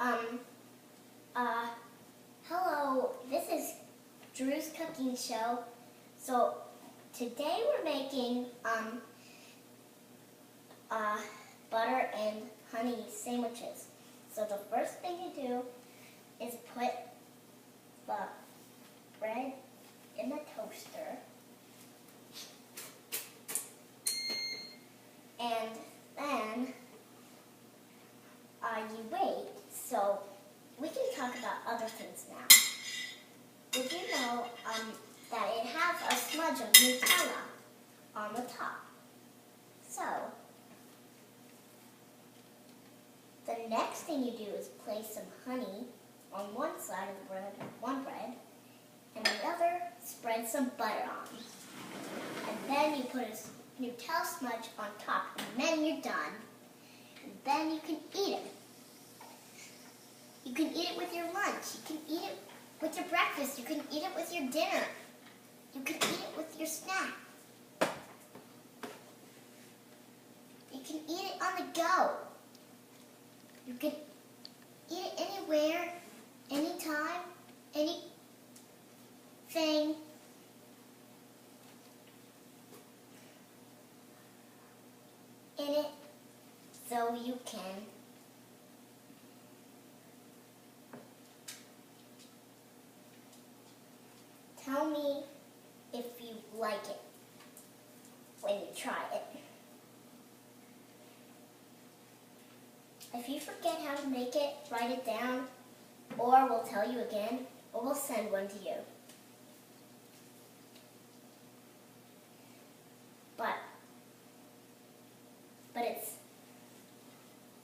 Um, Hello, this is Drew's Cooking Show. So, today we're making, butter and honey sandwiches. So the first thing you do is put the bread in the toaster. And then, you wait. So, we can talk about other things now. Did you know that it has a smudge of Nutella on the top? So, the next thing you do is place some honey on one side of the bread, and the other spread some butter on. And then you put a Nutella smudge on top, and then you're done. And then you can eat it. You can eat it with your lunch. You can eat it with your breakfast. You can eat it with your dinner. You can eat it with your snack. You can eat it on the go. You can eat it anywhere, anytime, anything. In it, so you can tell me if you like it when you try it. If you forget how to make it, write it down, or we'll tell you again, or we'll send one to you. But it's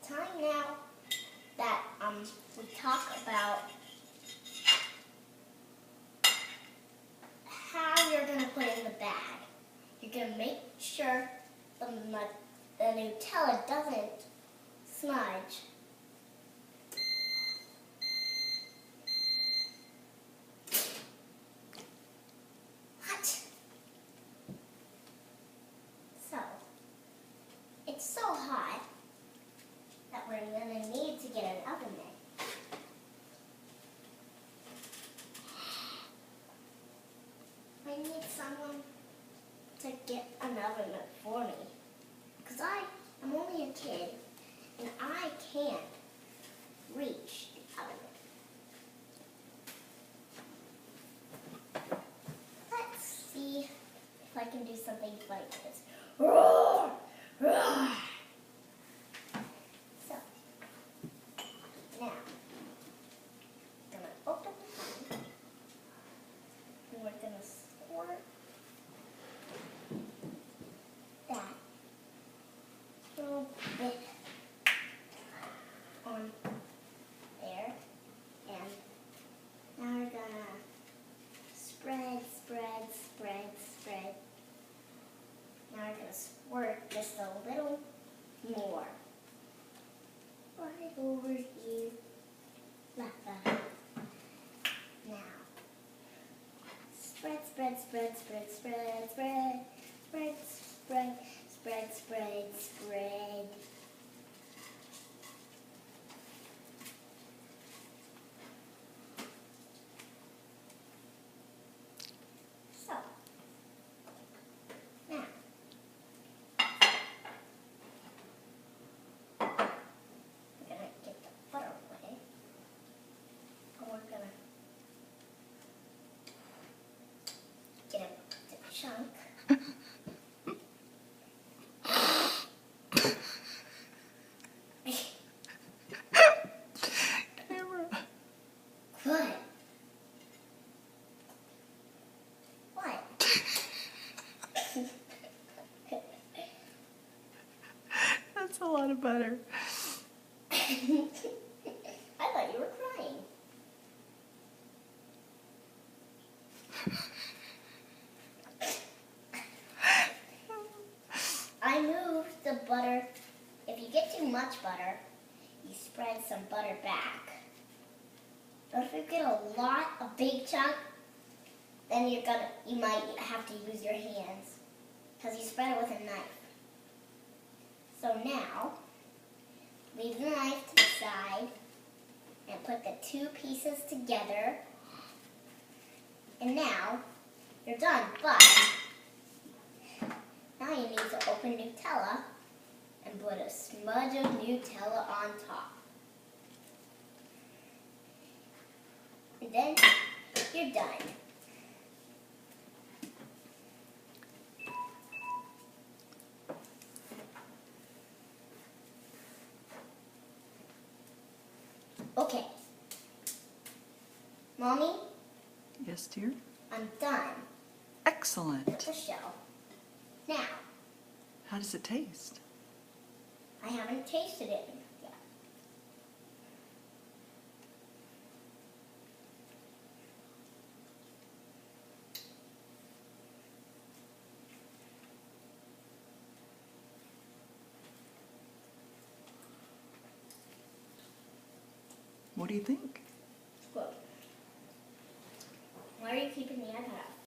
time now that we talk about how you're going to put it in the bag. You're going to make sure the Nutella doesn't smudge. What? So, it's so hot that we're going to need to get an oven mitt. I need someone to get an oven mitt for me, because I'm only a kid and I can't reach the oven mitt. Let's see if I can do something like this. Roar! Roar! So, now, I'm going to open the pan, and we're going to squirt that little bit on there, and now we're gonna spread. Now we're gonna squirt just a little more. Right over here, like that. Now, spread. So, now, we're going to get the butter away, and we're going to get a chunk. What? What? That's a lot of butter. I thought you were crying. I moved the butter. If you get too much butter, you spread some butter back. But if you get a big chunk, then you might have to use your hands, because you spread it with a knife. So now, leave the knife to the side, put the two pieces together. And now you're done, but now you need to open Nutella and put a smudge of Nutella on top. And then you're done. Okay. Mommy, Yes, dear? I'm done Excellent. with the shell. Now, How does it taste? I haven't tasted it yet. What do you think? Good. Why are you keeping the iPad out?